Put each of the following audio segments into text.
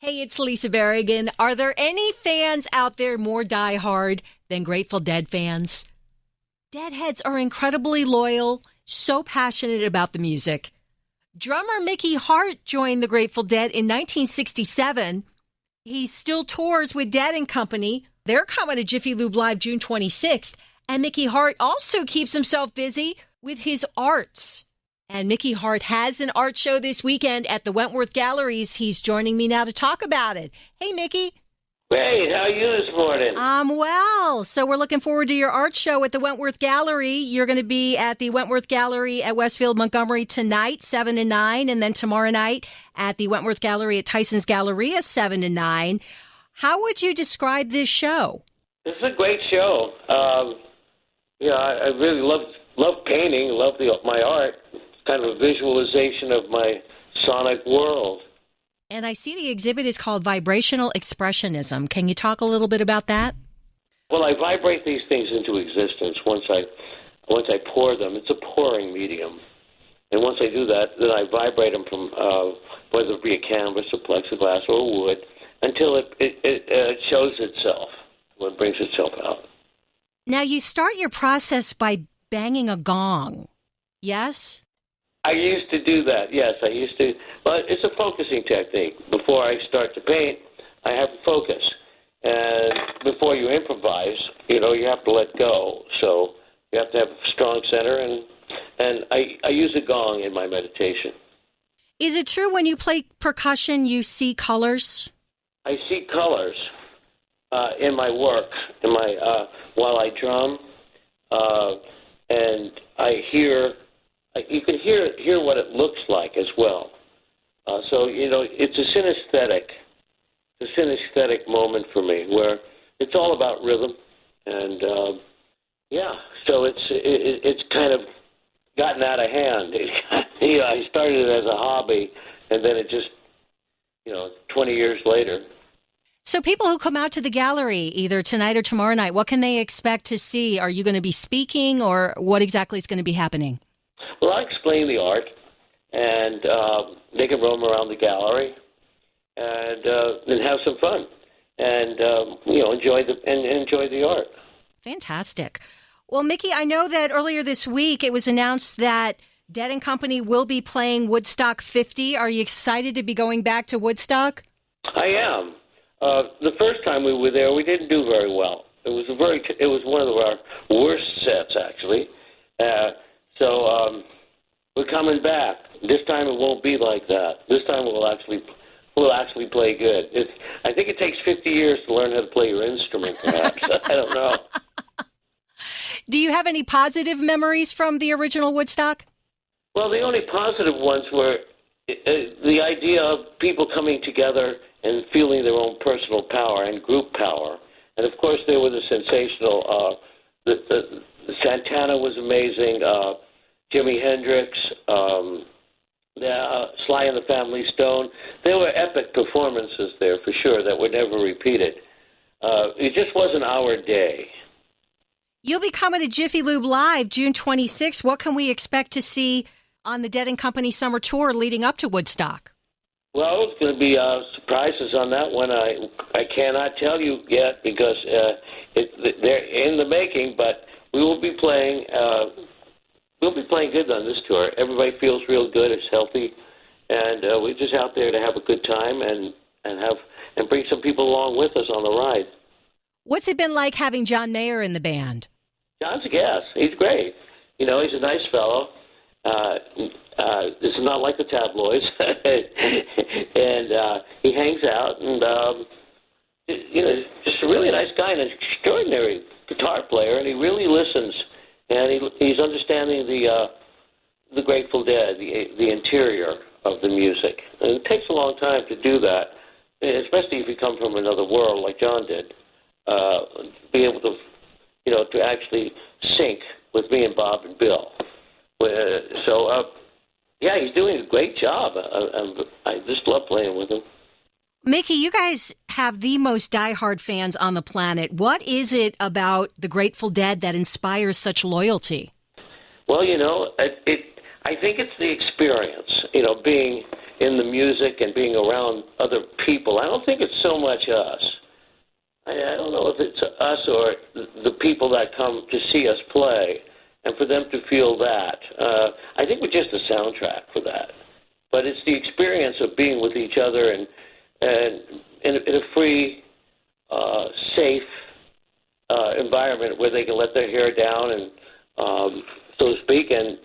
Hey, it's Lisa Berrigan. Are there any fans out there more diehard than Grateful Dead fans? Deadheads are incredibly loyal, so passionate about the music. Drummer Mickey Hart joined the Grateful Dead in 1967. He still tours with Dead and Company. They're coming to Jiffy Lube Live June 26th. And Mickey Hart also keeps himself busy with his arts. And Mickey Hart has an art show this weekend at the Wentworth Galleries. He's joining me now to talk about it. Hey, Mickey. Great. How are you this morning? I'm well. So we're looking forward to your art show at the Wentworth Gallery. You're going to be at the Wentworth Gallery at Westfield Montgomery tonight, 7 to 9, and then tomorrow night at the Wentworth Gallery at Tyson's Galleria, 7 to 9. How would you describe this show? This is a great show. I really love painting, love my art. It's kind of a visualization of my sonic world. And I see the exhibit is called Vibrational Expressionism. Can you talk a little bit about that? Well, I vibrate these things into existence once I pour them. It's a pouring medium. And once I do that, then I vibrate them from whether it be a canvas, a plexiglass, or wood, until it shows itself, when it brings itself out. Now, you start your process by banging a gong, yes? I used to do that, yes. I used to. But it's a focusing technique. Before I start to paint, I have to focus. And before you improvise, you have to let go. So you have to have a strong center, and I use a gong in my meditation. Is it true when you play percussion, you see colors? I see colors in my work, while I drum, and I hear. You can hear what it looks like as well. So it's a synesthetic moment for me where it's all about rhythm, and so it's kind of gotten out of hand. I started it as a hobby, and then it just 20 years later. So people who come out to the gallery either tonight or tomorrow night, what can they expect to see? Are you going to be speaking, or what exactly is going to be happening? Well, I explain the art, and they can roam around the gallery and have some fun, and enjoy the art. Fantastic. Well, Mickey, I know that earlier this week it was announced that Dead and Company will be playing Woodstock 50. Are you excited to be going back to Woodstock? I am. The first time we were there, we didn't do very well. It was one of our worst sets, actually. So we're coming back. This time it won't be like that. This time we'll actually play good. I think it takes 50 years to learn how to play your instrument, perhaps. I don't know. Do you have any positive memories from the original Woodstock? Well, the only positive ones were the idea of people coming together and feeling their own personal power and group power. And, of course, there were the sensational the Santana was amazing, Jimi Hendrix, Sly and the Family Stone. There were epic performances there, for sure, that were never repeated. It just wasn't our day. You'll be coming to Jiffy Lube Live June 26th. What can we expect to see on the Dead and Company summer tour leading up to Woodstock? Well, it's going to be surprises on that one. I cannot tell you yet because they're in the making, but we will be playing. We'll be playing good on this tour. Everybody feels real good. It's healthy, and we're just out there to have a good time and bring some people along with us on the ride. What's it been like having John Mayer in the band? John's a gas. He's great. He's a nice fellow. This is not like the tabloids, and he hangs out, and just a really nice guy and an extraordinary guitar player, and he really listens, and he's understanding the Grateful Dead, the interior of the music, and it takes a long time to do that, especially if you come from another world like John did, be able to actually sync with me and Bob and Bill. He's doing a great job. I just love playing with him. Mickey, you guys have the most diehard fans on the planet. What is it about the Grateful Dead that inspires such loyalty? Well, I think it's the experience, being in the music and being around other people. I don't think it's so much us. I don't know if it's us or the people that come to see us play, and for them to feel that. I think we're just a soundtrack for that. But it's the experience of being with each other and in a free, safe environment where they can let their hair down and so to speak, and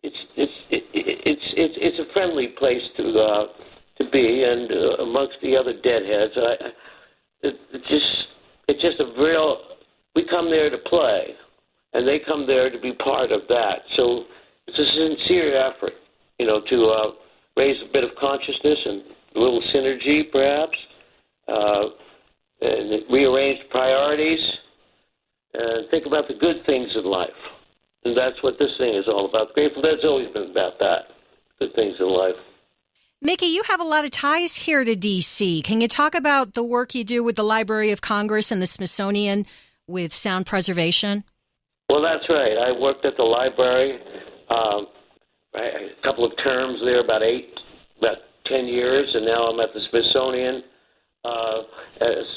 it's a friendly place to be, and amongst the other deadheads, it's just a real. We come there to play, and they come there to be part of that. So it's a sincere effort, to raise a bit of consciousness and a little synergy, perhaps, and rearrange priorities, and think about the good things in life. And that's what this thing is all about. Grateful Dead's always been about that, good things in life. Mickey, you have a lot of ties here to D.C. Can you talk about the work you do with the Library of Congress and the Smithsonian with sound preservation? Well, that's right. I worked at the library a couple of terms there, about 10 years, and now I'm at the Smithsonian,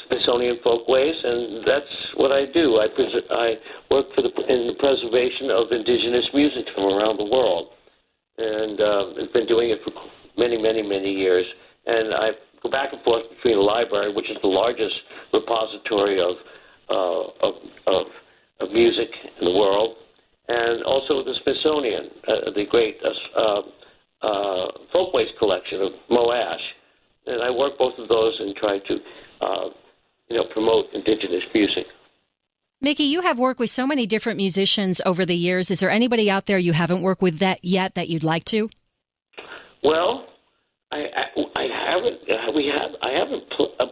Smithsonian Folkways, and that's what I do. I work in the preservation of indigenous music from around the world, and I've been doing it for many, many, many years. And I go back and forth between the library, which is the largest repository of music in the world, and also the Smithsonian, the great Folkways collection of Moash. And I work both of those and try to, promote indigenous music. Mickey, you have worked with so many different musicians over the years. Is there anybody out there you haven't worked with yet that you'd like to? Well, I haven't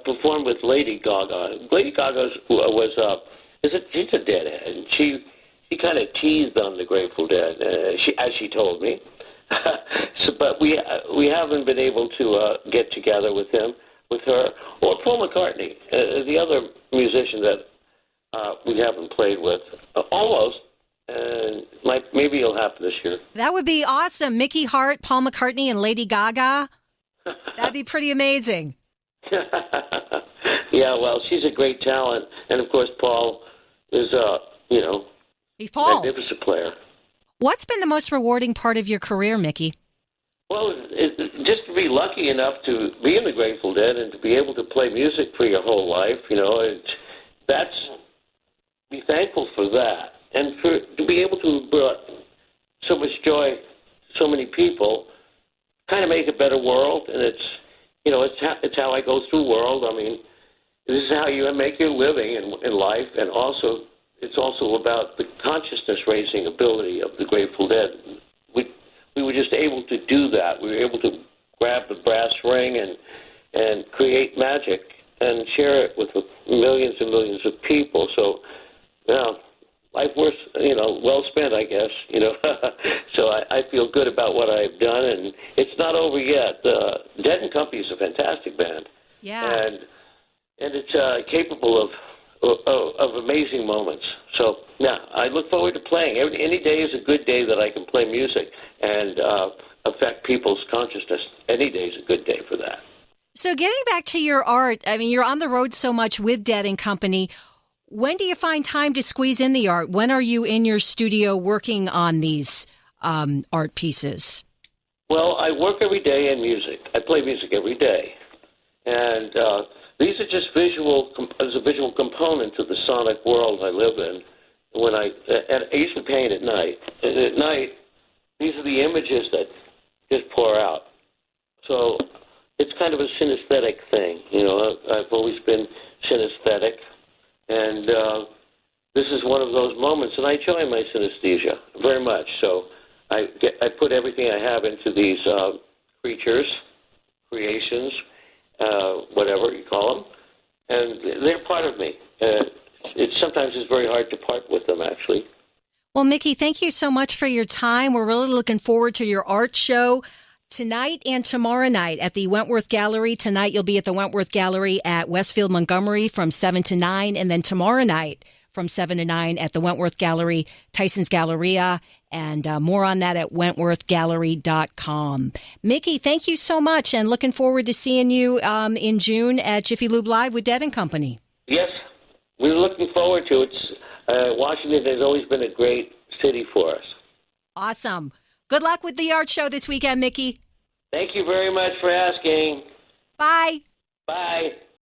performed with Lady Gaga. Lady Gaga she's a deadhead, and she kind of teased on the Grateful Dead, as she told me. But we haven't been able to get together with her, or Paul McCartney, the other musician that we haven't played with, almost. And maybe it'll happen this year. That would be awesome. Mickey Hart, Paul McCartney, and Lady Gaga. That'd be pretty amazing. Yeah, well, she's a great talent, and of course, Paul is he's Paul, magnificent player. What's been the most rewarding part of your career, Mickey? Well, just to be lucky enough to be in the Grateful Dead and to be able to play music for your whole life, be thankful for that. And to be able to bring so much joy to so many people, kind of make a better world, and it's how I go through the world. I mean, this is how you make your living in life, and also it's also about the consciousness-raising ability of the Grateful Dead. We were just able to do that. We were able to grab the brass ring and create magic and share it with millions and millions of people. So, life worth, well spent, I guess, So I feel good about what I've done, and it's not over yet. Dead and Company is a fantastic band. Yeah. And it's capable of amazing moments. So, I look forward to playing. Any day is a good day that I can play music and affect people's consciousness. Any day is a good day for that. So getting back to your art, I mean, you're on the road so much with Dead and Company. When do you find time to squeeze in the art? When are you in your studio working on these art pieces? Well, I work every day in music. I play music every day. And these are just there's a visual component to the sonic world I live in. I usually paint at night. And at night, these are the images that just pour out. So it's kind of a synesthetic thing. I've always been synesthetic. And this is one of those moments, and I enjoy my synesthesia very much. So I put everything I have into these creations, whatever you call them, and they're part of me. Sometimes it's very hard to part with them, actually. Well, Mickey, thank you so much for your time. We're really looking forward to your art show tonight and tomorrow night at the Wentworth Gallery. Tonight you'll be at the Wentworth Gallery at Westfield Montgomery from 7 to 9, and then tomorrow night from 7 to 9 at the Wentworth Gallery, Tyson's Galleria, and more on that at wentworthgallery.com. Mickey, thank you so much, and looking forward to seeing you in June at Jiffy Lube Live with Dead & Company. Yes, we're looking forward to it. Washington has always been a great city for us. Awesome. Good luck with the art show this weekend, Mickey. Thank you very much for asking. Bye. Bye.